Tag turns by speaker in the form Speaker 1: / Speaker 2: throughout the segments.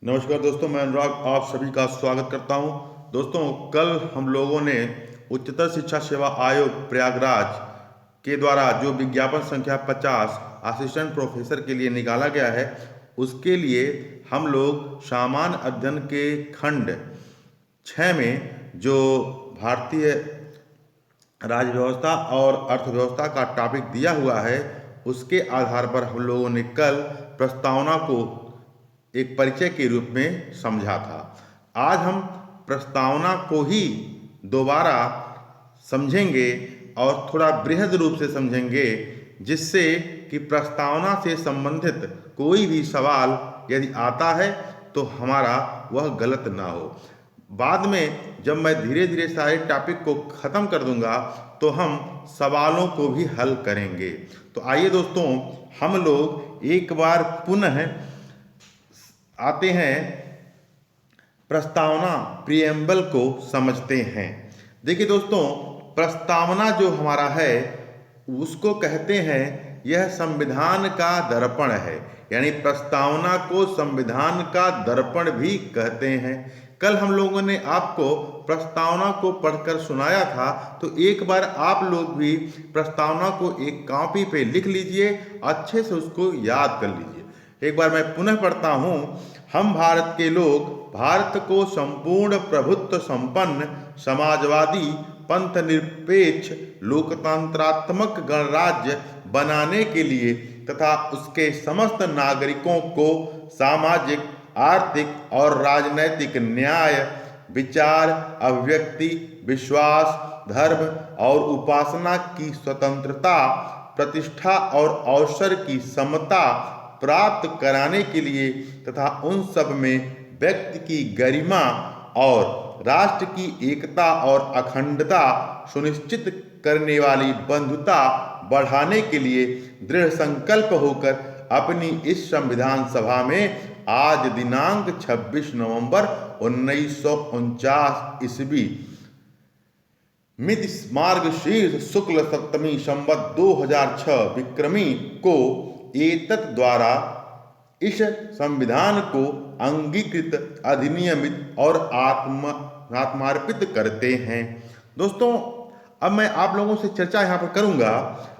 Speaker 1: नमस्कार दोस्तों, मैं अनुराग आप सभी का स्वागत करता हूं। दोस्तों, कल हम लोगों ने उच्चतर शिक्षा सेवा आयोग प्रयागराज के द्वारा जो विज्ञापन संख्या 50 असिस्टेंट प्रोफेसर के लिए निकाला गया है, उसके लिए हम लोग सामान्य अध्ययन के खंड 6 में जो भारतीय राज्य व्यवस्था और अर्थव्यवस्था का टॉपिक दिया हुआ है, उसके आधार पर हम लोगों ने कल प्रस्तावना को एक परिचय के रूप में समझा था। आज हम प्रस्तावना को ही दोबारा समझेंगे और थोड़ा बृहद रूप से समझेंगे, जिससे कि प्रस्तावना से संबंधित कोई भी सवाल यदि आता है तो हमारा वह गलत ना हो। बाद में जब मैं धीरे धीरे सारे टॉपिक को ख़त्म कर दूंगा तो हम सवालों को भी हल करेंगे। तो आइए दोस्तों, हम लोग एक बार पुनः आते हैं प्रस्तावना प्रीएम्बल को समझते हैं। देखिए दोस्तों, प्रस्तावना जो हमारा है उसको कहते हैं यह संविधान का दर्पण है, यानी प्रस्तावना को संविधान का दर्पण भी कहते हैं। कल हम लोगों ने आपको प्रस्तावना को पढ़कर सुनाया था, तो एक बार आप लोग भी प्रस्तावना को एक कॉपी पे लिख लीजिए, अच्छे से उसको याद कर लीजिए। एक बार मैं पुनः पढ़ता हूँ। हम भारत के लोग भारत को संपूर्ण प्रभुत्व संपन्न समाजवादी पंथ निरपेक्ष लोकतंत्रात्मक गणराज्य बनाने के लिए तथा उसके समस्त नागरिकों को सामाजिक, आर्थिक और राजनैतिक न्याय, विचार, अभिव्यक्ति, विश्वास, धर्म और उपासना की स्वतंत्रता, प्रतिष्ठा और अवसर की समता प्राप्त कराने के लिए तथा उन सब में व्यक्ति की गरिमा और राष्ट्र की एकता और अखंडता सुनिश्चित करने वाली बंधुता बढ़ाने के लिए दृढ़ संकल्प होकर अपनी इस संविधान सभा में आज दिनांक 26 नवंबर 1949 ईस्वी मिति मार्गशीर्ष शुक्ल सप्तमी संवत 2006 विक्रमी को एतत् द्वारा इस संविधान को अंगीकृत, अधिनियमित और आत्मार्पित करते हैं। दोस्तों, अब मैं आप लोगों से चर्चा यहाँ पर करूँगा,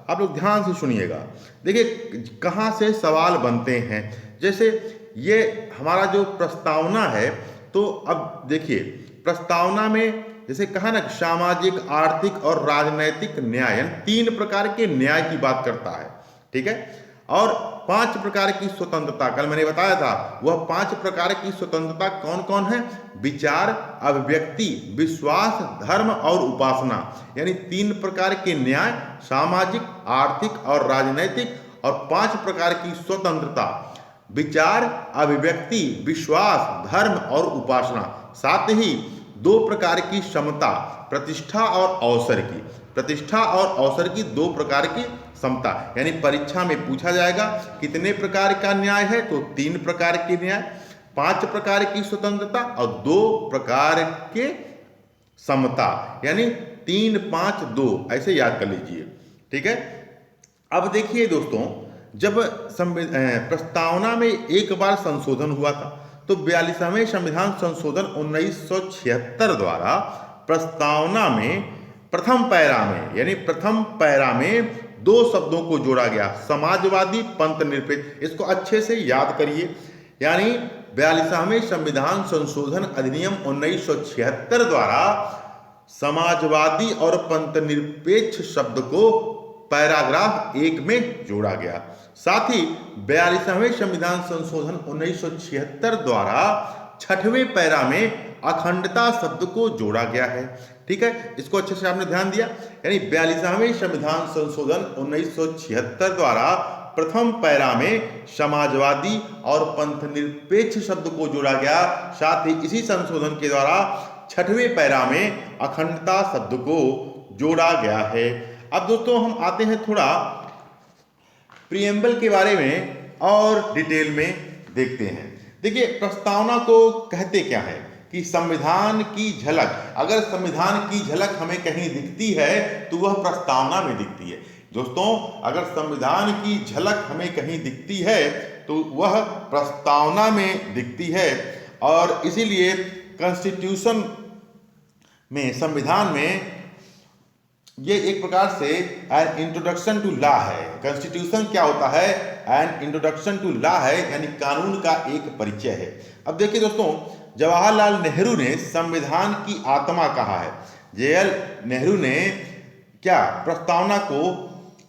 Speaker 1: आप लोग ध्यान से सुनिएगा। देखिए कहाँ से सवाल बनते हैं। जैसे ये हमारा जो प्रस्तावना है, तो अब देखिए प्रस्तावना में जैसे कहा ना, सामाजिक, आर्थिक और राजनैतिक न्याय, 3 प्रकार के न्याय की बात करता है, ठीक है। और 5 प्रकार की स्वतंत्रता, कल मैंने बताया था, वह 5 प्रकार की स्वतंत्रता कौन कौन है? विचार, अभिव्यक्ति, विश्वास, धर्म और उपासना, यानी 3 प्रकार के न्याय, सामाजिक, आर्थिक और राजनैतिक, और 5 प्रकार की स्वतंत्रता, विचार, अभिव्यक्ति, विश्वास, धर्म और उपासना। साथ ही 2 प्रकार की समता, प्रतिष्ठा और अवसर की, प्रतिष्ठा और अवसर की 2 प्रकार की समता, यानी परीक्षा में पूछा जाएगा कितने प्रकार का न्याय है, तो 3 प्रकार के न्याय, 5 प्रकार की स्वतंत्रता और 2 प्रकार के समता, यानी 3, 5, 2 ऐसे याद कर लीजिए, ठीक है। अब देखिए दोस्तों, जब प्रस्तावना में एक बार संशोधन हुआ था, तो 42वें संविधान संशोधन 1976 द्वारा प्रस्तावना में प्रथम पैरा में, यानी प्रथम पैरा में 2 शब्दों को जोड़ा गया, समाजवादी पंथ निरपेक्ष। इसको अच्छे से याद करिए, यानी 42वें संविधान संशोधन अधिनियम 1976 द्वारा समाजवादी और पंथ निरपेक्ष शब्द को पैराग्राफ 1 में जोड़ा गया। साथ ही 42वें संविधान संशोधन 1976 द्वारा 6वें पैरा में अखंडता शब्द को जोड़ा गया है, ठीक है। इसको अच्छे से आपने ध्यान दिया, यानी 42वें संविधान संशोधन 1976 द्वारा प्रथम पैरा में समाजवादी और पंथ निरपेक्ष शब्द को जोड़ा गया। साथ ही इसी संशोधन के द्वारा 6वें पैरा में अखंडता शब्द को जोड़ा गया है। अब दोस्तों हम आते हैं थोड़ा प्रीएम्बल के बारे में और डिटेल में देखते हैं। देखिए प्रस्तावना को कहते क्या है कि संविधान की झलक, अगर संविधान की झलक हमें कहीं दिखती है तो वह प्रस्तावना में दिखती है। दोस्तों, अगर संविधान की झलक हमें कहीं दिखती है तो वह प्रस्तावना में दिखती है। और इसीलिए कॉन्स्टिट्यूशन में, संविधान में, ये एक प्रकार से एन इंट्रोडक्शन टू लॉ है। कॉन्स्टिट्यूशन क्या होता है? एन इंट्रोडक्शन टू लॉ है, यानी कानून का एक परिचय है। अब देखिए दोस्तों, जवाहरलाल नेहरू ने संविधान की आत्मा कहा है। जेएल नेहरू ने क्या प्रस्तावना को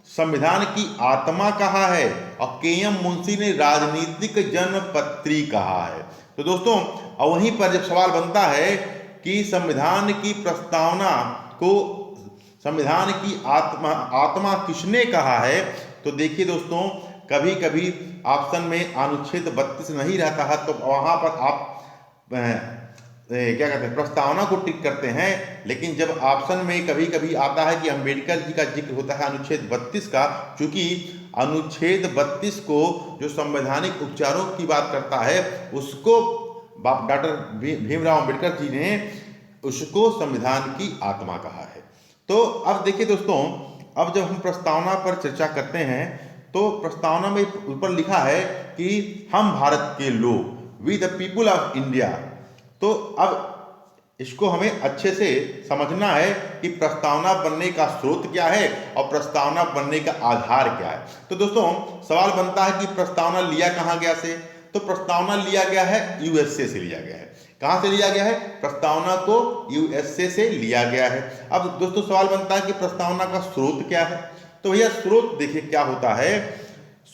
Speaker 1: संविधान की आत्मा कहा है, और केएम मुंशी ने राजनीतिक जनपत्री कहा है। तो दोस्तों, और वहीं पर जब सवाल बनता है कि संविधान की प्रस्तावना को, संविधान की आत्मा किसने कहा है, तो देखिए दोस्तों, कभी कभी ऑप्शन में अनुच्छेद 32 नहीं रहता है, तो वहां पर आप क्या कहते हैं, प्रस्तावना को टिक करते हैं। लेकिन जब ऑप्शन में कभी कभी आता है कि अंबेडकर जी का जिक्र होता है अनुच्छेद 32 का, चूंकि अनुच्छेद 32 को जो संवैधानिक उपचारों की बात करता है, उसको डॉक्टर भीमराव अंबेडकर जी ने उसको संविधान की आत्मा कहा है। तो अब देखिए दोस्तों, अब जब हम प्रस्तावना पर चर्चा करते हैं, तो प्रस्तावना में ऊपर लिखा है कि हम भारत के लोग, we the people of India. तो अब इसको हमें अच्छे से समझना है कि प्रस्तावना बनने का स्रोत क्या है और प्रस्तावना बनने का आधार क्या है। तो दोस्तों, सवाल बनता है कि प्रस्तावना लिया कहाँ गया से, तो प्रस्तावना लिया गया है यूएसए से लिया गया है। कहाँ से लिया गया है? प्रस्तावना को यूएसए से लिया गया है। अब दोस्तों, सवाल बनता है कि प्रस्तावना का स्रोत क्या है। तो भैया स्रोत देखिए क्या होता है,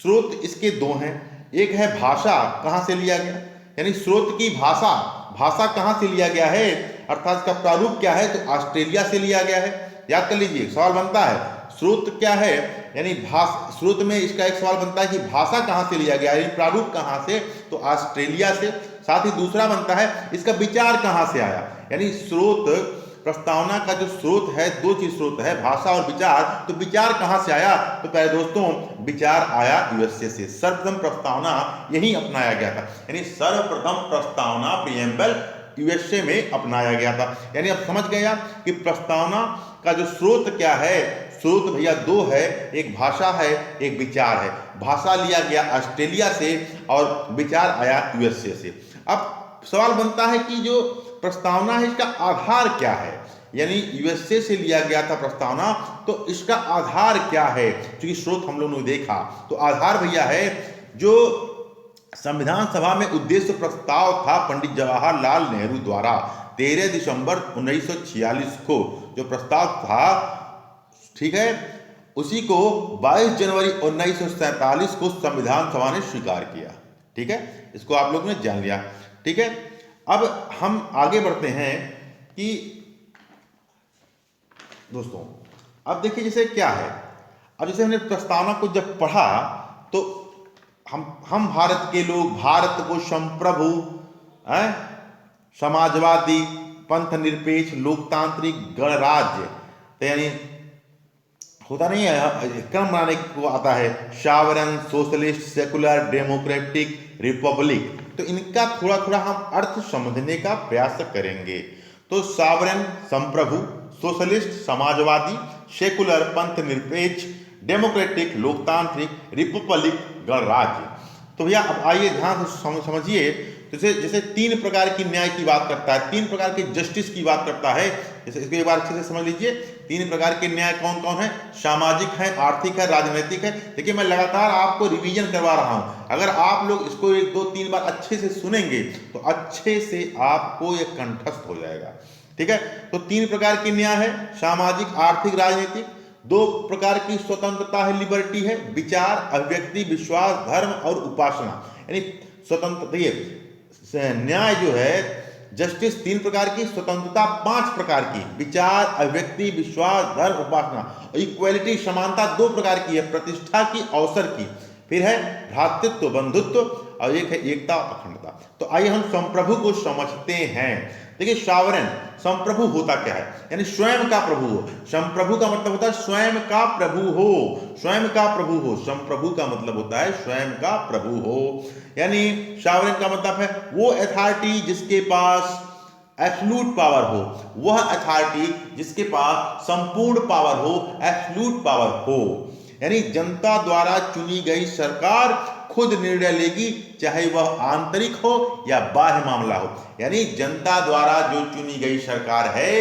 Speaker 1: स्रोत इसके दो हैं। एक है भाषा, कहाँ से लिया गया, यानी स्रोत की भाषा, भाषा कहाँ से लिया गया है, अर्थात इसका प्रारूप क्या है, तो ऑस्ट्रेलिया से लिया गया है। याद कर लीजिए, सवाल बनता है स्रोत क्या है, यानी स्रोत में इसका एक सवाल बनता है कि भाषा कहाँ से लिया गया, यानी प्रारूप कहाँ से, तो ऑस्ट्रेलिया से। साथ ही दूसरा बनता है इसका विचार कहाँ से आया, यानी स्रोत, प्रस्तावना का जो स्रोत है, दो चीज स्रोत है, भाषा और विचार। तो विचार कहाँ से आया, तो पहले दोस्तों विचार आया यूएसए से। सर्वप्रथम प्रस्तावना यही अपनाया गया था, यानी सर्वप्रथम प्रस्तावना प्रीएम्बल यूएसए में अपनाया गया था। यानी अब समझ गया कि प्रस्तावना का जो स्रोत क्या है, स्रोत भैया दो है, एक भाषा है, एक विचार है। भाषा लिया गया ऑस्ट्रेलिया से और विचार आया यूएसए से। अब सवाल बनता है कि जो प्रस्तावना है इसका आधार क्या है, यानी यूएसए से लिया गया था प्रस्तावना, तो इसका आधार क्या है। क्योंकि स्रोत हम लोगों ने देखा, तो आधार भैया है जो संविधान सभा में उद्देश्य प्रस्ताव था पंडित जवाहरलाल नेहरू द्वारा 13 दिसंबर 1946 को जो प्रस्ताव था, ठीक है, उसी को 22 जनवरी 1947 को संविधान सभा ने स्वीकार किया। ठीक है, इसको आप लोग ने जान लिया। ठीक है, अब हम आगे बढ़ते हैं कि दोस्तों, अब देखिए जैसे क्या है, अब जैसे हमने प्रस्तावना को जब पढ़ा, तो हम भारत के लोग, भारत को संप्रभु, समाजवादी, पंथ निरपेक्ष, लोकतांत्रिक गणराज्य, तो यानी होता नहीं है, क्रम बनाने को आता है, sovereign, socialist, secular, democratic, Republic. तो इनका थोड़ा थोड़ा हम अर्थ समझने का प्रयास करेंगे। तो सावरन संप्रभु, सोशलिस्ट समाजवादी, सेकुलर पंथ निरपेक्ष, डेमोक्रेटिक लोकतांत्रिक, रिपब्लिक गणराज्य। तो भैया अब आइए ध्यान से समझिए। जैसे तीन प्रकार की न्याय की बात करता है, तीन प्रकार के जस्टिस की बात करता है, जैसे इसको एक बार अच्छे से समझ लीजिए। तीन प्रकार के न्याय कौन कौन है? सामाजिक है, आर्थिक है, राजनीतिक है। देखिए मैं लगातार आपको रिवीजन करवा रहा हूं, अगर आप लोग इसको एक दो तीन बार अच्छे से सुनेंगे तो अच्छे से आपको ये कंठस्थ हो जाएगा। ठीक है, तो तीन प्रकार की न्याय है, सामाजिक, आर्थिक, राजनीतिक। दो प्रकार की स्वतंत्रता है, लिबर्टी है, विचार, अभिव्यक्ति, विश्वास, धर्म और उपासना, यानी स्वतंत्र। न्याय जो है जस्टिस तीन प्रकार की, स्वतंत्रता पांच प्रकार की, विचार, अभिव्यक्ति, विश्वास, धर्म, उपासना। इक्वलिटी समानता दो प्रकार की है, प्रतिष्ठा की, अवसर की। फिर है भ्रातृत्व, बंधुत्व, और एक है एकता, अखंडता। तो आइए हम संप्रभु को समझते हैं। देखिए सावरन, संप्रभु होता क्या है, यानी स्वयं का प्रभु हो। संप्रभु का मतलब होता है स्वयं का प्रभु हो, स्वयं का प्रभु हो। संप्रभु का मतलब होता है स्वयं का प्रभु हो, यानी सावरन का मतलब है वो अथॉरिटी जिसके पास एब्सोल्यूट पावर हो, वह अथॉरिटी जिसके पास संपूर्ण पावर हो, एब्सोल्यूट पावर हो, यानी जनता द्वारा चुनी गई सरकार खुद निर्णय लेगी, चाहे वह आंतरिक हो या बाह्य मामला हो। यानी जनता द्वारा जो चुनी गई सरकार है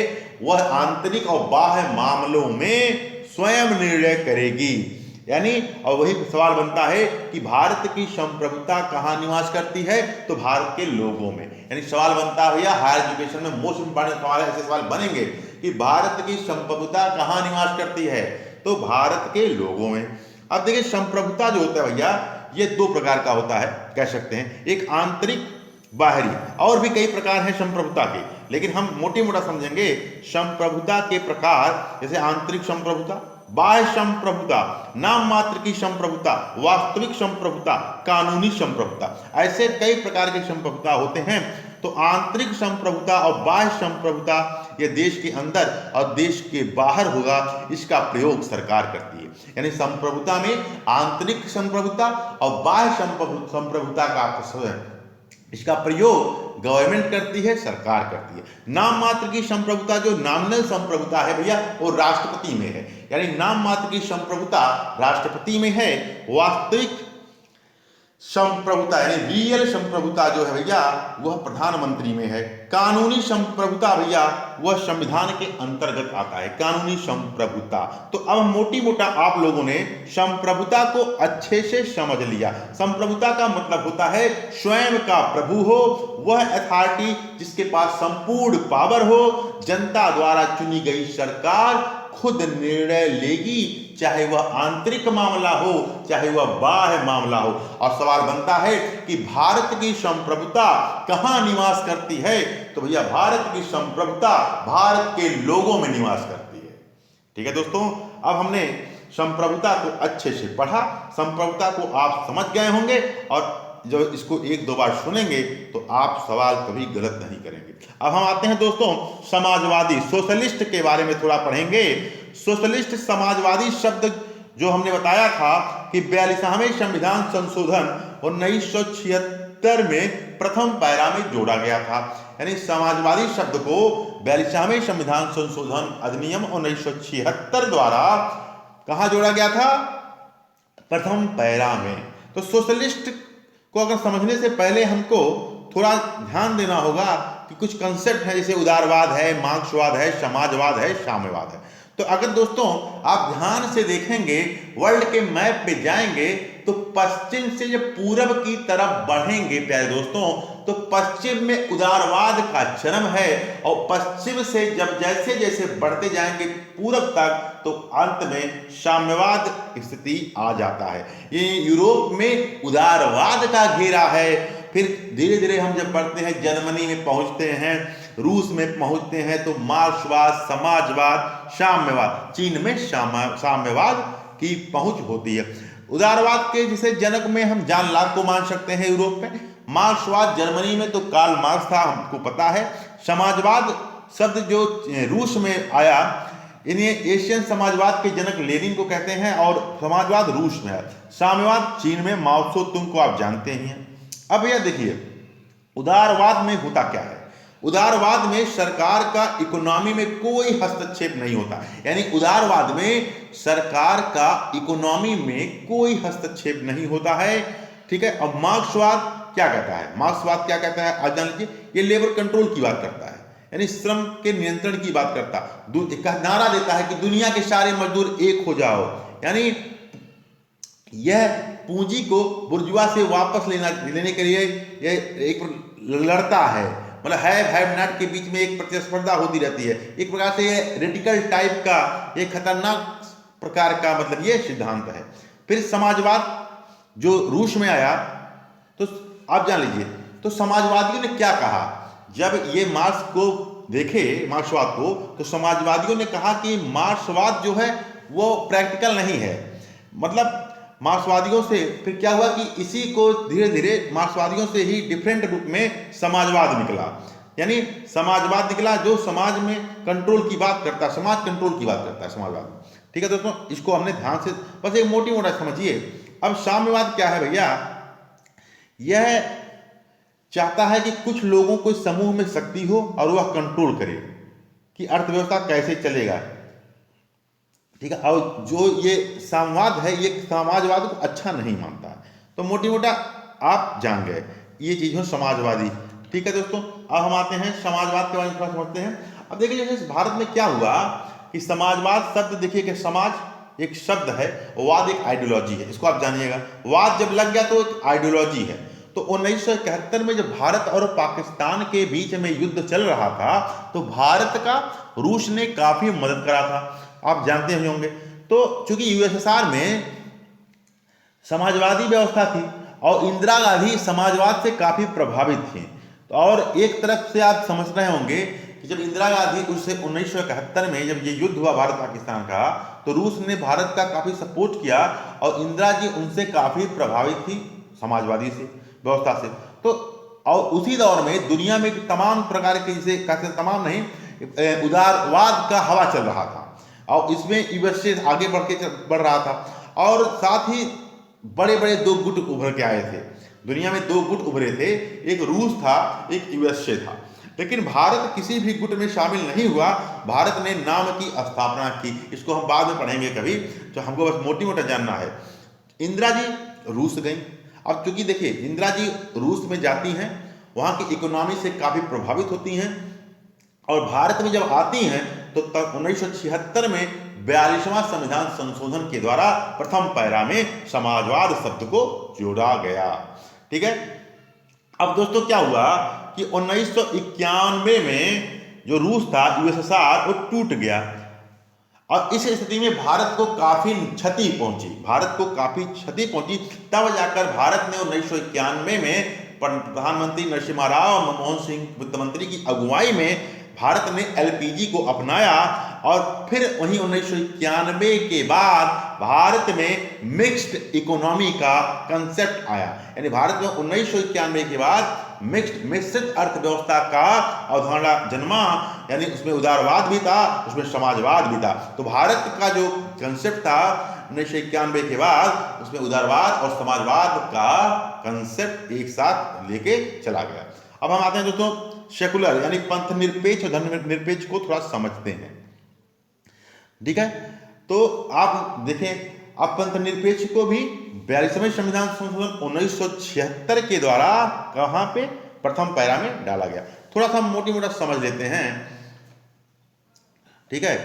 Speaker 1: वह आंतरिक और बाह्य मामलों में स्वयं निर्णय करेगी। यानी और वही सवाल बनता है कि भारत की संप्रभुता कहाँ निवास करती है, तो भारत के लोगों में। यानी सवाल बनता है भैया, हायर एजुकेशन में मोस्ट इंपॉर्टेंट सवाल है, ऐसे सवाल बनेंगे कि भारत की संप्रभुता कहाँ निवास करती है, तो भारत के लोगों में। अब देखिए संप्रभुता जो होता है भैया, ये दो प्रकार का होता है, कह सकते हैं, एक आंतरिक, बाहरी, और भी कई प्रकार हैं संप्रभुता के, लेकिन हम मोटी मोटा समझेंगे संप्रभुता के प्रकार। जैसे आंतरिक संप्रभुता, बाह्य संप्रभुता, नाम मात्र की संप्रभुता, वास्तविक संप्रभुता, कानूनी संप्रभुता, ऐसे कई प्रकार के संप्रभुता होते हैं। तो आंतरिक संप्रभुता और बाह्य संप्रभुता ये देश के अंदर और देश के बाहर होगा, इसका प्रयोग सरकार करती है। यानी संप्रभुता में आंतरिक संप्रभुता और बाह्य संप्रभुता का इसका प्रयोग गवर्नमेंट करती है, सरकार करती है। नाम मात्र की संप्रभुता, जो नॉमिनल संप्रभुता है भैया, वो राष्ट्रपति में है। यानी नाम मात्र की संप्रभुता राष्ट्रपति में है। वास्तविक संप्रभुता यानी रियल संप्रभुता जो है भैया, वह प्रधानमंत्री में है। कानूनी संप्रभुता भैया, वह संविधान के अंतर्गत आता है, कानूनी संप्रभुता। तो अब मोटी मोटा आप लोगों ने संप्रभुता को अच्छे से समझ लिया। संप्रभुता का मतलब होता है स्वयं का प्रभु हो, वह अथॉरिटी जिसके पास संपूर्ण पावर हो, जनता द्वारा चुनी गई सरकार खुद निर्णय लेगी, चाहे वह आंतरिक मामला हो चाहे वह बाह्य मामला हो। और सवाल बनता है कि भारत की संप्रभुता कहां निवास करती है, तो भैया भारत की संप्रभुता भारत के लोगों में निवास करती है। ठीक है दोस्तों, अब हमने संप्रभुता को अच्छे से पढ़ा, संप्रभुता को आप समझ गए होंगे, और जब इसको एक दो बार सुनेंगे तो आप सवाल कभी गलत नहीं करेंगे। अब हम आते हैं दोस्तों समाजवादी, सोशलिस्ट के बारे में थोड़ा पढ़ेंगे। सोशलिस्ट समाजवादी शब्द जो हमने बताया था कि 42वें संविधान संशोधन 1976 में प्रथम पैरा में जोड़ा गया था। यानी समाजवादी शब्द को 42वें संविधान संशोधन अधिनियम 1976 द्वारा कहां जोड़ा गया था, प्रथम पैरा में। तो सोशलिस्ट को अगर समझने से पहले हमको थोड़ा ध्यान देना होगा कि कुछ कंसेप्ट है, जैसे उदारवाद है, मार्क्सवाद है, समाजवाद है, साम्यवाद है। तो अगर दोस्तों आप ध्यान से देखेंगे, वर्ल्ड के मैप पे जाएंगे तो पश्चिम से जब पूरब की तरफ बढ़ेंगे प्यारे दोस्तों, तो पश्चिम में उदारवाद का चरम है, और पश्चिम से जब जैसे जैसे बढ़ते जाएंगे पूरब तक, तो अंत में साम्यवाद स्थिति आ जाता है। ये यूरोप में उदारवाद का घेरा है। फिर धीरे धीरे हम जब बढ़ते हैं, जर्मनी में पहुंचते हैं, रूस में पहुंचते हैं, तो मार्क्सवाद, समाजवाद, साम्यवाद, चीन में साम्यवाद की पहुंच होती है। उदारवाद के जिसे जनक में हम जॉन लॉक को मान सकते हैं यूरोप में, मार्क्सवाद जर्मनी में तो कार्ल मार्क्स था, हमको पता है। समाजवाद शब्द जो रूस में आया, इन्हें एशियन समाजवाद के जनक लेनिन को कहते हैं, और समाजवाद रूस में है। साम्यवाद चीन में माओ त्से तुंग को आप जानते ही हैं। अब यह देखिए उदारवाद में होता क्या है। उदारवाद में सरकार का इकोनॉमी में कोई हस्तक्षेप नहीं होता। यानी उदारवाद में सरकार का इकोनॉमी में कोई हस्तक्षेप नहीं होता है। ठीक है। अब मार्क्सवाद क्या कहता है, मार्क्सवाद क्या कहता है आज जान लीजिए, ये लेबर कंट्रोल की बात करता है, यानी श्रम के नियंत्रण की बात करता है। नारा देता है कि दुनिया के सारे मजदूर एक हो जाओ। यानी यह पूंजी को बुर्जुआ से वापस लेने के लिए यह एक लड़ता है। मतलब हैव नॉट के बीच में एक प्रतिस्पर्धा होती रहती है। एक प्रकार से ये रेडिकल टाइप का, ये खतरनाक प्रकार का मतलब ये सिद्धांत है। फिर समाजवाद जो रूस में आया, तो आप जान लीजिए, तो समाजवादियों ने क्या कहा जब ये मार्क्स को देखे, मार्क्सवाद को, तो समाजवादियों ने कहा कि मार्क्सवाद जो है वो प्रैक्टिकल नहीं है। मतलब मार्क्सवादियों से फिर क्या हुआ कि इसी को धीरे धीरे मार्क्सवादियों से ही डिफरेंट रूप में समाजवाद निकला। यानी समाजवाद निकला जो समाज में कंट्रोल की बात करता है, समाज कंट्रोल की बात करता है समाजवाद। ठीक है दोस्तों, इसको हमने ध्यान से बस एक मोटी मोटा समझिए। अब साम्यवाद क्या है भैया, यह चाहता है कि कुछ लोगों को समूह में शक्ति हो और वह कंट्रोल करे कि अर्थव्यवस्था कैसे चलेगा। ठीक है। और जो ये साम्यवाद है, ये समाजवाद को अच्छा नहीं मानता है। तो मोटी मोटा आप जान गए ये चीज हो समाजवादी। ठीक है दोस्तों, अब हम आते हैं समाजवाद के बारे में थोड़ा समझते हैं। अब देखिए जैसे भारत में क्या हुआ कि समाजवाद शब्द, देखिए कि समाज एक शब्द है, वाद एक आइडियोलॉजी है, इसको आप जानिएगा। वाद जब लग गया तो एक आइडियोलॉजी है। तो 1971 में जब भारत और पाकिस्तान के बीच में युद्ध चल रहा था तो भारत का रूस ने काफी मदद करा था, आप जानते ही होंगे। तो चूंकि यूएसएसआर में समाजवादी व्यवस्था थी और इंदिरा गांधी समाजवाद से काफी प्रभावित थी। तो और एक तरफ से आप समझ रहे होंगे कि जब इंदिरा गांधी उससे 1971 में जब ये युद्ध हुआ भारत पाकिस्तान का, तो रूस ने भारत का काफी सपोर्ट किया और इंदिरा जी उनसे काफी प्रभावित थी समाजवादी से व्यवस्था से। तो और उसी दौर में दुनिया में तमाम प्रकार के, जैसे कहते तमाम नहीं, उदारवाद का हवा चल रहा था और इसमें यूएसए आगे बढ़ रहा था। और साथ ही बड़े बड़े दो गुट उभर के आए थे, दुनिया में दो गुट उभरे थे, एक रूस था एक यूएसए था। लेकिन भारत किसी भी गुट में शामिल नहीं हुआ, भारत ने नाम की स्थापना की। इसको हम बाद में पढ़ेंगे कभी, तो हमको बस मोटी मोटा जानना है। इंदिरा जी रूस गई। अब चूंकि देखिए इंदिरा जी रूस में जाती हैं, वहां की इकोनॉमी से काफी प्रभावित होती हैं और भारत में जब आती हैं तो 1976 में 42वां संविधान संशोधन के द्वारा प्रथम पैरा में समाजवाद शब्द को जोड़ा गया। ठीक है, अब दोस्तों क्या हुआ कि 1991 में जो रूस था यूएसएसआर वो टूट गया और इस स्थिति में भारत को काफी क्षति पहुंची, भारत को काफी क्षति पहुंची। तब जाकर भारत ने 1991 में प्रधानमंत्री नरसिम्हा राव और मनमोहन सिंह वित्त मंत्री की अगुवाई में भारत ने एलपीजी को अपनाया और फिर वहीं 1991 के बाद भारत में मिक्स्ड इकोनॉमी का कंसेप्ट आया। यानी भारत में 1991 के बाद मिश्रित अर्थव्यवस्था का अवधारणा जन्मा, यानी उसमें उदारवाद भी था, उसमें समाजवाद भी था। तो भारत का जो कंसेप्ट था 1991 के बाद, उसमें उदारवाद और समाजवाद का कंसेप्ट एक साथ लेके चला गया। अब हम आते हैं दोस्तों सेकुलर यानी पंथ निरपेक्ष और धर्म निरपेक्ष को थोड़ा समझते हैं। ठीक है, तो आप देखें अब पंथ निरपेक्ष को भी 42वें संविधान संशोधन 1976 के द्वारा कहां पे प्रथम पैरा में डाला गया। थोड़ा सा मोटी मोटा समझ लेते हैं। ठीक है,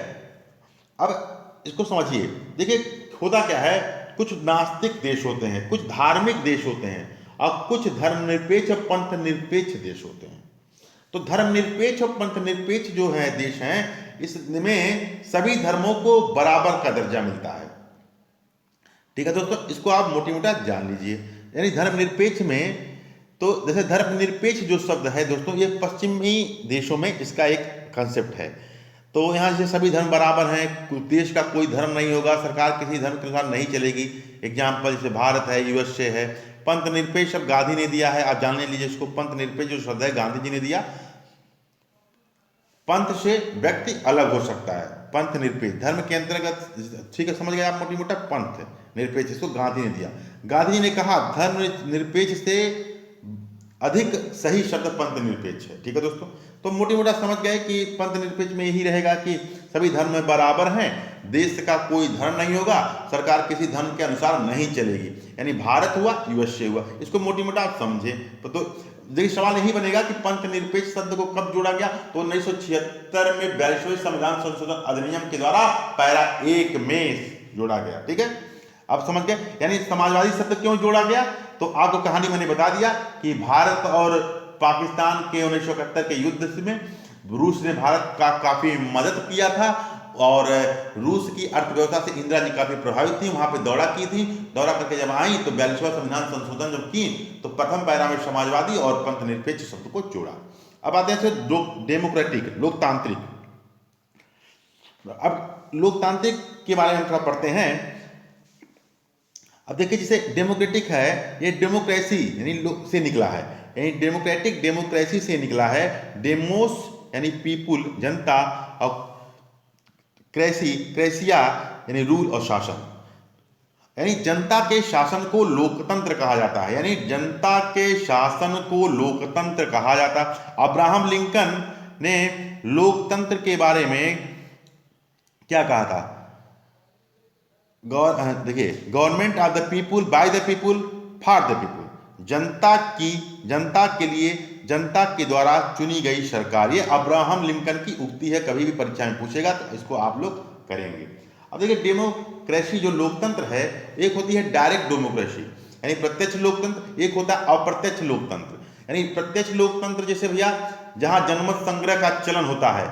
Speaker 1: अब इसको समझिए। देखिए होता क्या है, कुछ नास्तिक देश होते हैं, कुछ धार्मिक देश होते हैं और कुछ धर्मनिरपेक्ष और पंथ निरपेक्ष देश होते हैं। तो धर्मनिरपेक्ष और पंथ निरपेक्ष जो है देश हैं, इसमें सभी धर्मों को बराबर का दर्जा मिलता है। ठीक है दोस्तों, इसको आप मोटी मोटा जान लीजिए। यानी धर्मनिरपेक्ष में, तो जैसे धर्मनिरपेक्ष जो शब्द है दोस्तों, ये पश्चिमी देशों में इसका एक कंसेप्ट है। तो यहाँ से सभी धर्म बराबर हैं, देश का कोई धर्म नहीं होगा, सरकार किसी धर्म के अनुसार नहीं चलेगी। एग्जाम्पल जैसे भारत है, यूएसए है। पंथ निरपेक्ष शब्द गांधी ने दिया है, आप जान लीजिए इसको। पंथ निरपेक्ष जो शब्द है गांधी जी ने दिया। पंथ से व्यक्ति अलग हो सकता है, पंथ निरपेक्ष धर्म के अंतर्गत। ठीक है, समझ गए आप मोटी मोटा पंथ निरपेक्ष, इसको गांधी ने दिया। गांधी जी ने कहा धर्म निरपेक्ष से अधिक सही शब्द पंथ निरपेक्ष है। ठीक है दोस्तों, तो मोटी मोटा समझ गए कि पंथ निरपेक्ष में यही रहेगा कि सभी धर्म में बराबर हैं, देश का कोई धर्म नहीं होगा, सरकार किसी धर्म के अनुसार नहीं चलेगी। यानी भारत हुआ, यूएसए हुआ, इसको मोटी मोटा आप समझे। तो देखिए सवाल यही बनेगा कि पंथ निरपेक्ष शब्द को कब जोड़ा गया, तो 1976 में 42वें संविधान संशोधन अधिनियम के द्वारा पैरा 1 में जोड़ा गया। ठीक है, अब समझ गए। यानी समाजवादी शब्द क्यों जोड़ा गया, तो आपको कहानी मैंने बता दिया कि भारत और पाकिस्तान के 1971 के युद्ध में रूस ने भारत का काफी मदद किया था और रूस की अर्थव्यवस्था से इंदिरा जी काफी प्रभावित थी, वहां पे दौरा की थी। दौरा करके जब आई तो 42वां संविधान संशोधन जब की तो प्रथम पैरा में समाजवादी और पंथ निरपेक्ष शब्द को जोड़ा। अब आते हैं डेमोक्रेटिक, लोकतांत्रिक। अब लोकतांत्रिक के बारे में थोड़ा पढ़ते हैं। अब देखिए जैसे डेमोक्रेटिक है, ये डेमोक्रेसी यानी से निकला है, यानी डेमोक्रेटिक डेमोक्रेसी से निकला है। डेमोस यानी पीपुल, जनता, और क्रेसिया यानी रूल और शासन, यानी जनता के शासन को लोकतंत्र कहा जाता है। यानी जनता के शासन को लोकतंत्र कहा जाता है। अब्राहम लिंकन ने लोकतंत्र के बारे में क्या कहा था, देखिए government of the people, by the people, for the people, जनता के लिए, जनता के द्वारा चुनी गई सरकार। ये अब्राहम लिंकन की उक्ति है, कभी भी परीक्षा में पूछेगा तो इसको आप लोग करेंगे। अब देखिए डेमोक्रेसी जो लोकतंत्र है, एक होती है डायरेक्ट डेमोक्रेसी यानी प्रत्यक्ष लोकतंत्र, एक होता है अप्रत्यक्ष लोकतंत्र। यानी प्रत्यक्ष लोकतंत्र जैसे भैया जहां जनमत संग्रह का चलन होता है,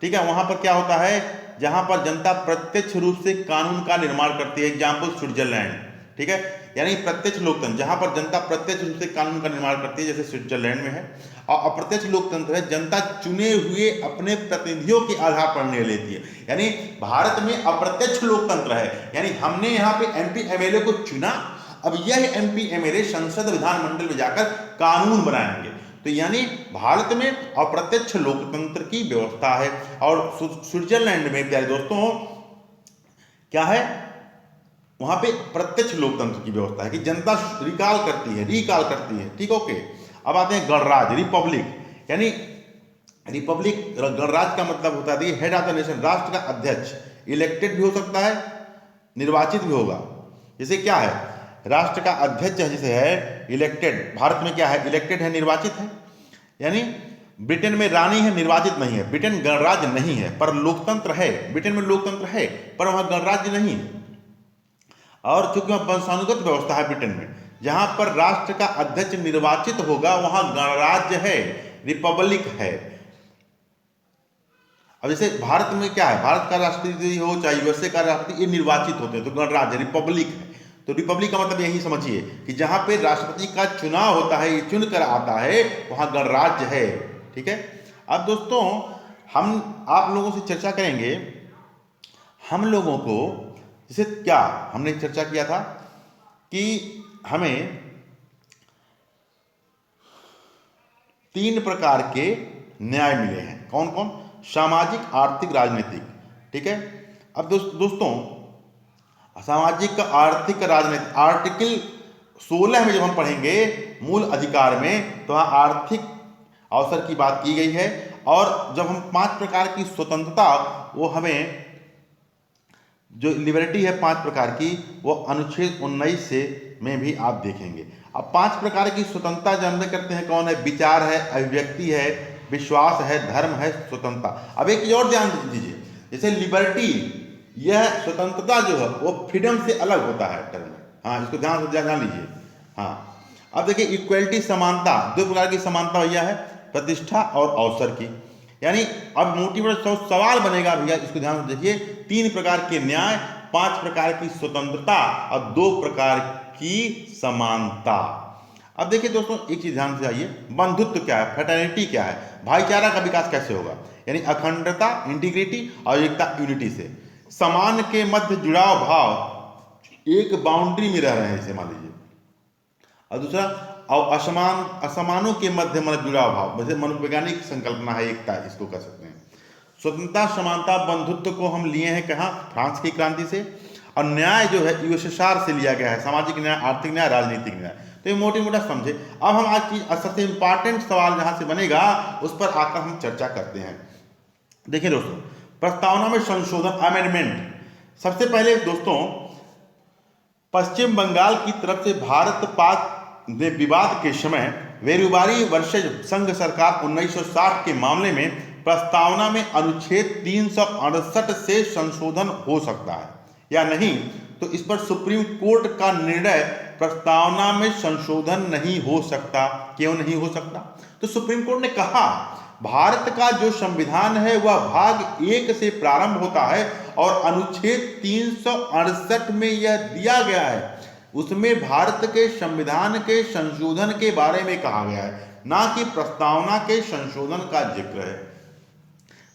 Speaker 1: ठीक है, वहां पर क्या होता है, जहां पर जनता प्रत्यक्ष रूप से कानून का निर्माण करती है। एग्जाम्पल स्विट्जरलैंड, ठीक है, यानी प्रत्यक्ष लोकतंत्र जहां पर जनता प्रत्यक्ष रूप से कानून का निर्माण करती है, जैसे स्विट्जरलैंड में है। और अप्रत्यक्ष लोकतंत्र है, जनता चुने हुए अपने प्रतिनिधियों के आधार पर निर्णय लेती है। यानी भारत में अप्रत्यक्ष लोकतंत्र है, यानी हमने यहाँ पे MP MLA को चुना, अब यह MP MLA संसद विधानमंडल में जाकर कानून बनाएंगे। तो यानी भारत में अप्रत्यक्ष लोकतंत्र की व्यवस्था है। और स्विट्जरलैंड में प्यारे दोस्तों क्या है, वहां पे प्रत्यक्ष लोकतंत्र की व्यवस्था है कि जनता रिकॉल करती है, ठीक, ओके। अब आते हैं गणराज्य, रिपब्लिक, यानी रिपब्लिक गणराज्य का मतलब होता है हेड ऑफ द नेशन, राष्ट्र का अध्यक्ष इलेक्टेड भी हो सकता है, निर्वाचित भी होगा। जैसे क्या है, राष्ट्र का अध्यक्ष है जैसे है इलेक्टेड, भारत में क्या है, इलेक्टेड है, निर्वाचित है। यानी ब्रिटेन में रानी है, निर्वाचित नहीं है। ब्रिटेन गणराज्य नहीं है पर लोकतंत्र है, ब्रिटेन में लोकतंत्र है पर वहां गणराज्य नहीं है। और चूंकि वहां वंशानुगत व्यवस्था है ब्रिटेन में, जहां पर राष्ट्र का अध्यक्ष निर्वाचित होगा वहां गणराज्य है, रिपब्लिक है। अब जैसे भारत में क्या है, भारत का राष्ट्रपति हो चाहे USA का राष्ट्रपति, ये निर्वाचित होते हैं, तो गणराज्य रिपब्लिक है। तो रिपब्लिक का मतलब यही समझिए कि जहां पे राष्ट्रपति का चुनाव होता है, चुन कर आता है, वहां गणराज्य है, ठीक है। अब दोस्तों हम आप लोगों से चर्चा करेंगे, हम लोगों को जैसे क्या हमने चर्चा किया था कि हमें 3 प्रकार के न्याय मिले हैं। कौन कौन, सामाजिक, आर्थिक, राजनीतिक, ठीक है। अब दोस्तों सामाजिक, आर्थिक, राजनीतिक, आर्टिकल 16 में जब हम पढ़ेंगे मूल अधिकार में, तो वहाँ आर्थिक अवसर की बात की गई है। और जब हम 5 प्रकार की स्वतंत्रता, वो हमें जो लिबर्टी है 5 प्रकार की, वो अनुच्छेद 19 से में भी आप देखेंगे। अब 5 प्रकार की स्वतंत्रता जानते करते हैं कौन है, विचार है, अभिव्यक्ति है, विश्वास है, धर्म है, स्वतंत्रता। अब एक और ध्यान दीजिए, जैसे लिबर्टी, यह स्वतंत्रता जो है वो फ्रीडम से अलग होता है टर्म में, हाँ, इसको ध्यान से जान लीजिए। हाँ, अब देखिए इक्वलिटी, समानता, 2 प्रकार की समानता भैया है, प्रतिष्ठा और अवसर की। यानी अब मोटिवेट सवाल बनेगा भैया, इसको ध्यान से देखिए, 3 प्रकार के न्याय, 5 प्रकार की स्वतंत्रता और 2 प्रकार की समानता। अब देखिए दोस्तों एक चीज ध्यान से आइए, बंधुत्व क्या है, फ्रेटर्निटी क्या है, भाईचारा का विकास कैसे होगा, यानी अखंडता, इंटीग्रिटी और एकता, यूनिटी से। समान के मध्य जुड़ाव भाव, एक बाउंड्री में रह रहे हैं, इसे मान लीजिए। और दूसरा, और असमानों के मध्य मन जुड़ाव भाव, वैसे मनोवैज्ञानिक संकल्पना है एकता, इसको कह सकते हैं। स्वतंत्रता, समानता, बंधुत्व को हम लिए हैं कहाँ, फ्रांस की क्रांति से। और न्याय जो है USSR से लिया गया है, सामाजिक न्याय, आर्थिक न्याय, राजनीतिक न्याय। तो ये मोटी मोटा समझे। अब हम आज की सबसे इंपॉर्टेंट सवाल जहां से बनेगा उस पर आकर हम चर्चा करते हैं। देखिए दोस्तों, प्रस्तावना में संशोधन, अमेंडमेंट। सबसे पहले दोस्तों, पश्चिम बंगाल की तरफ से भारत पाक में विवाद के समय वेरुबारी वर्सेज संघ सरकार 1960 के मामले में प्रस्तावना में अनुच्छेद 368 से संशोधन हो सकता है या नहीं, तो इस पर सुप्रीम कोर्ट का निर्णय प्रस्तावना में संशोधन नहीं हो सकता। क्यों नहीं हो सकता? तो सुप्रीम कोर्ट ने कहा भारत का जो संविधान है वह भाग 1 से प्रारंभ होता है और अनुच्छेद 368 में यह दिया गया है, उसमें भारत के संविधान के संशोधन के बारे में कहा गया है, ना कि प्रस्तावना के संशोधन का जिक्र है।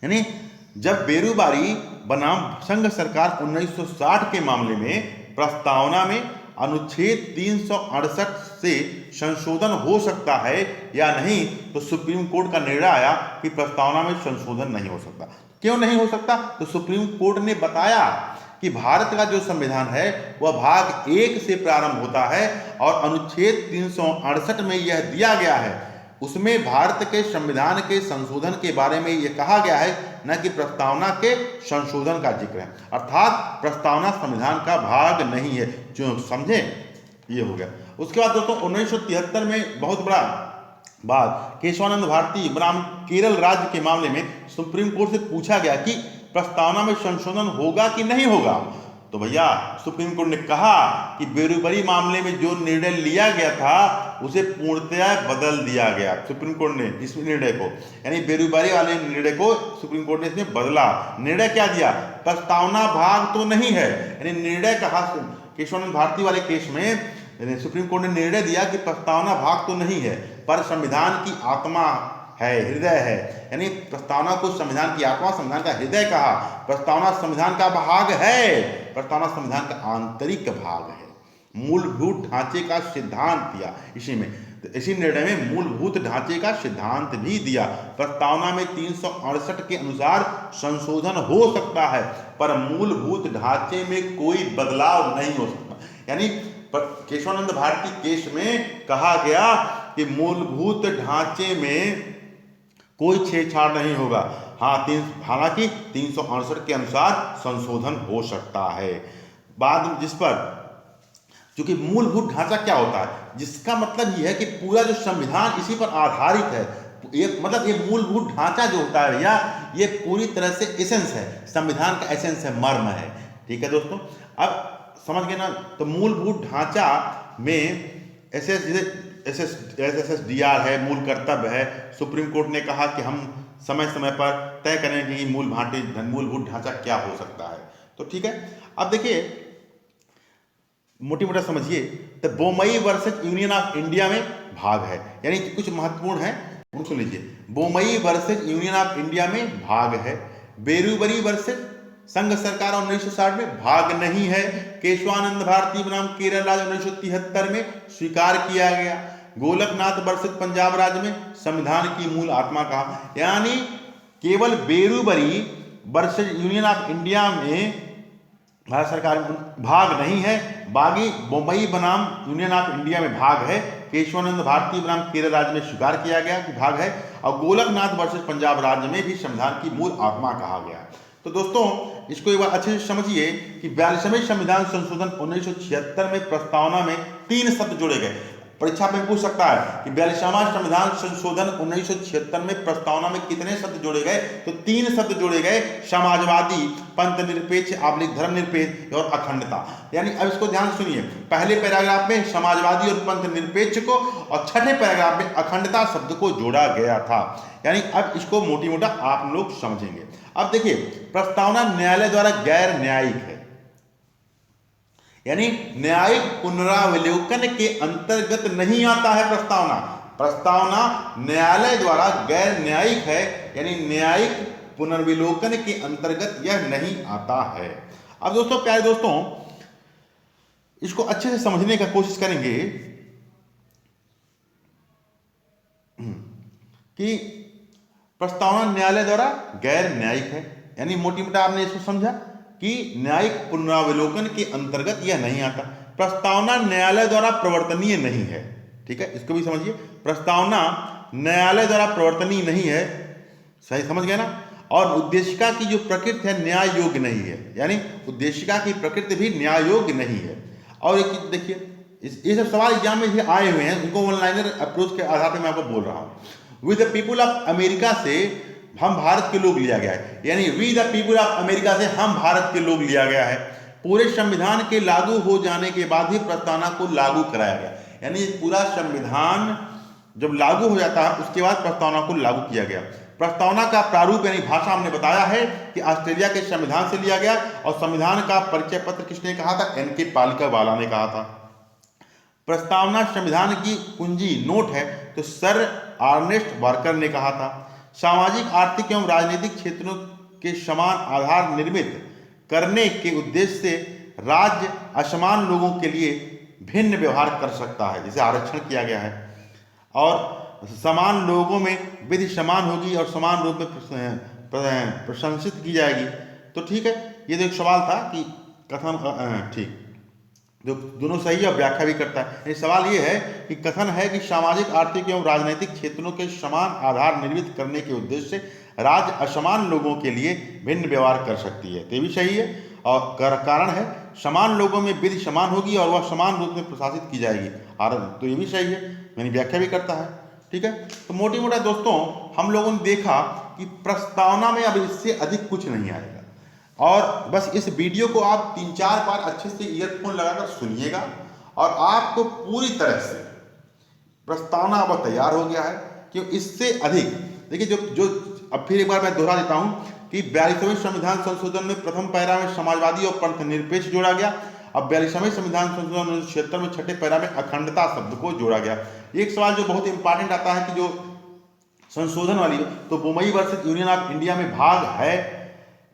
Speaker 1: यानी जब बेरुबारी बनाम संघ सरकार 1960 के मामले में प्रस्तावना में अनुच्छेद 368 से संशोधन हो सकता है या नहीं, तो सुप्रीम कोर्ट का निर्णय आया कि प्रस्तावना में संशोधन नहीं हो सकता। क्यों नहीं हो सकता? तो सुप्रीम कोर्ट ने बताया कि भारत का जो संविधान है वह भाग 1 से प्रारंभ होता है और अनुच्छेद 368 में यह दिया गया है, उसमें भारत के संविधान के संशोधन के बारे में यह कहा गया है, न कि प्रस्तावना के संशोधन का जिक्र है। अर्थात प्रस्तावना संविधान का भाग नहीं है। जो समझे, ये हो गया। उसके बाद दोस्तों 1973 में बहुत बड़ा बात केशवानंद भारती बनाम केरल राज्य के मामले में सुप्रीम कोर्ट से पूछा गया कि प्रस्तावना में संशोधन होगा कि नहीं होगा। तो भैया सुप्रीम कोर्ट ने कहा कि बेरुबरी मामले में जो निर्णय लिया गया था उसे पूर्णतया बदल दिया गया। सुप्रीम कोर्ट ने इस निर्णय को, यानी बेरुबरी वाले निर्णय को सुप्रीम कोर्ट ने इसमें बदला। निर्णय क्या दिया? प्रस्तावना भाग तो नहीं है, यानी निर्णय कहा केशवानंद भारती वाले केस में सुप्रीम कोर्ट ने निर्णय दिया कि प्रस्तावना भाग तो नहीं है, पर संविधान की आत्मा है, हृदय है। यानी प्रस्तावना को संविधान की आत्मा, संविधान का हृदय कहा। प्रस्तावना संविधान का भाग है, प्रस्तावना संविधान का आंतरिक भाग है। मूलभूत ढांचे का सिद्धांत दिया इसी में, तो इसी निर्णय में मूलभूत ढांचे का सिद्धांत भी दिया। प्रस्तावना में 368 के अनुसार संशोधन हो सकता है, पर मूलभूत ढांचे में कोई बदलाव नहीं हो सकता। यानी केशवानंद भारती केस में कहा गया कि मूलभूत ढांचे में कोई छेड़छाड़ नहीं होगा। हाँ, हालांकि 368 के अनुसार संशोधन हो सकता है। बाद जिस पर, क्योंकि मूलभूत ढांचा क्या होता है, जिसका मतलब यह है कि पूरा जो संविधान इसी पर आधारित है। मतलब ये मूलभूत ढांचा जो होता है भैया, ये पूरी तरह से एसेंस है, संविधान का एसेंस है, मर्म है। ठीक है दोस्तों, अब समझ गए ना। तो मूलभूत ढांचा में SSDR है, मूल कर्तव्य है। सुप्रीम कोर्ट ने कहा कि हम समय समय पर तय करें कि मूलभूत ढांचा क्या हो सकता है। तो ठीक है, अब देखिए मोटी मोटा समझिए। तो Bommai versus union of India में भाग है, यानी कुछ महत्वपूर्ण है उनको सुन लीजिए। Bommai versus union of India में भाग है। बेरुबरी वर्सेज संघ सरकार 1960 में भाग नहीं है। केशवानंद भारती बनाम केरल राज्य 1973 में स्वीकार किया गया। गोलकनाथ वर्सेज पंजाब राज्य में संविधान की मूल आत्मा कहा। यानी केवल बेरुबरी वर्सेज यूनियन ऑफ इंडिया में भारत सरकार भाग नहीं है, बाकी बम्बई बनाम यूनियन ऑफ इंडिया में भाग है। केशवानंद भारती बनाम केरल राज्य में स्वीकार किया गया कि भाग है, और गोलकनाथ वर्सेज पंजाब राज्य में भी संविधान की मूल आत्मा कहा गया। तो दोस्तों इसको एक बार अच्छे से समझिए कि 42वें संविधान संशोधन 1976 में प्रस्तावना में 3 शब्द जोड़े गए। परीक्षा में पूछ सकता है कि 42वां संविधान संशोधन 1976 में प्रस्तावना में कितने शब्द जोड़े गए? तो 3 शब्द जोड़े गए, समाजवादी, पंथ निरपेक्ष, धर्मनिरपेक्ष और अखंडता। यानी अब इसको ध्यान सुनिए, पहले पैराग्राफ में समाजवादी और पंथ निरपेक्ष को और छठे पैराग्राफ में अखंडता शब्द को जोड़ा गया था। यानी अब इसको मोटी मोटा आप लोग समझेंगे। अब देखिए, प्रस्तावना न्यायालय द्वारा गैर न्यायिक है, यानी न्यायिक पुनरावलोकन के अंतर्गत नहीं आता है। प्रस्तावना न्यायालय द्वारा गैर न्यायिक है, यानी न्यायिक पुनर्विलोकन के अंतर्गत यह नहीं आता है। अब दोस्तों, प्यारे दोस्तों, इसको अच्छे से समझने का कोशिश करेंगे कि प्रस्तावना न्यायालय द्वारा गैर न्यायिक है, यानी मोटी मोटा आपने इसको समझा कि न्यायिक पुनरावलोकन के अंतर्गत यह नहीं आता। प्रस्तावना न्यायालय द्वारा प्रवर्तनीय नहीं है। ठीक है, इसको भी समझिए, प्रस्तावना न्यायालय द्वारा प्रवर्तनीय नहीं है, सही समझ गए ना। और उद्देशिका की जो प्रकृति है न्याय योग्य नहीं है, यानी उद्देशिका की प्रकृति भी न्याय योग्य नहीं है। और एक चीज देखिए, ये सब सवाल एग्जाम में आए हुए हैं, उनको ऑनलाइनर अप्रोच के आधार पर मैं आपको बोल रहा हूँ। With the people of America से हम भारत के लोग लिया गया है, यानी we the people of America से हम भारत के लोग लिया गया है। पूरे संविधान के लागू हो जाने के बाद ही प्रस्तावना को लागू कराया गया, यानी पूरा संविधान जब लागू हो जाता है उसके बाद प्रस्तावना को लागू किया गया। प्रस्तावना का प्रारूप यानी भाषा हमने बताया है कि ऑस्ट्रेलिया के संविधान से लिया गया, और संविधान का परिचय पत्र किसने कहा था? NK पालिकावाला ने कहा था। प्रस्तावना संविधान की कुंजी नोट है तो सर अर्नेस्ट वार्कर ने कहा था। सामाजिक, आर्थिक एवं राजनीतिक क्षेत्रों के समान आधार निर्मित करने के उद्देश्य से राज्य असमान लोगों के लिए भिन्न व्यवहार कर सकता है, जिसे आरक्षण किया गया है। और समान लोगों में विधि समान होगी और समान रूप में प्रशंसित की जाएगी। तो ठीक है, ये तो एक सवाल था कि कथन ठीक, जो दोनों सही है, व्याख्या भी करता है। ये सवाल ये है कि कथन है कि सामाजिक, आर्थिक एवं राजनीतिक क्षेत्रों के समान आधार निर्मित करने के उद्देश्य से राज्य असमान लोगों के लिए भिन्न व्यवहार कर सकती है, तो ये भी सही है। और कारण है समान लोगों में विधि समान होगी और वह समान रूप में प्रशासित की जाएगी। और तो ये भी सही है, यानी व्याख्या भी करता है। ठीक है, तो मोटी मोटा दोस्तों हम लोगों ने देखा कि प्रस्तावना में अब इससे अधिक कुछ नहीं आएगा। और बस इस वीडियो को आप 3-4 बार अच्छे से ईयरफोन लगाकर सुनिएगा और आपको पूरी तरह से प्रस्तावना अब तैयार हो गया है कि इससे अधिक देखिए जो अब फिर एक बार मैं दोहरा देता हूं कि 42वें संविधान संशोधन में प्रथम पैरा में समाजवादी और पंथ निरपेक्ष जोड़ा गया। अब 42वें संविधान संशोधन 1976 में छठे पैरा में अखंडता शब्द को जोड़ा गया। एक सवाल जो बहुत इंपॉर्टेंट आता है कि जो संशोधन वाली तो Bommai versus union of India में भाग है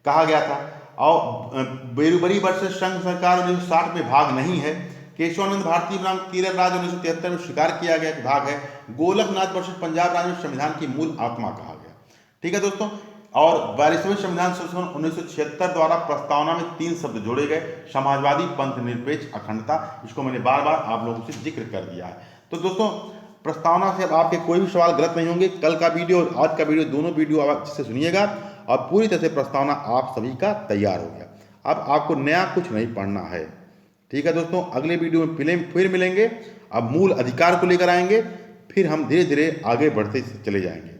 Speaker 1: कहा गया था, और बेरुबरी वर्सेस संघ सरकार 1960 में भाग नहीं है। केशवानंद भारती बनाम केरल राज्य 1973 में स्वीकार किया गया कि भाग है। गोलकनाथ वर्सेस पंजाब राज्य में संविधान की मूल आत्मा कहा गया। ठीक है दोस्तों, और 42वें संविधान संशोधन 1976 द्वारा प्रस्तावना में 3 शब्द जोड़े गए, समाजवादी, पंथ निरपेक्ष, अखंडता। इसको मैंने बार बार आप लोगों से जिक्र कर दिया है। तो दोस्तों प्रस्तावना से अब आपके कोई भी सवाल गलत नहीं होंगे। कल का वीडियो और आज का वीडियो दोनों वीडियो आप अच्छे से सुनिएगा और पूरी तरह से प्रस्तावना आप सभी का तैयार हो गया। अब आपको नया कुछ नहीं पढ़ना है। ठीक है दोस्तों, अगले वीडियो में फिर मिलेंगे। अब मूल अधिकार को लेकर आएंगे, फिर हम धीरे धीरे आगे बढ़ते चले जाएंगे।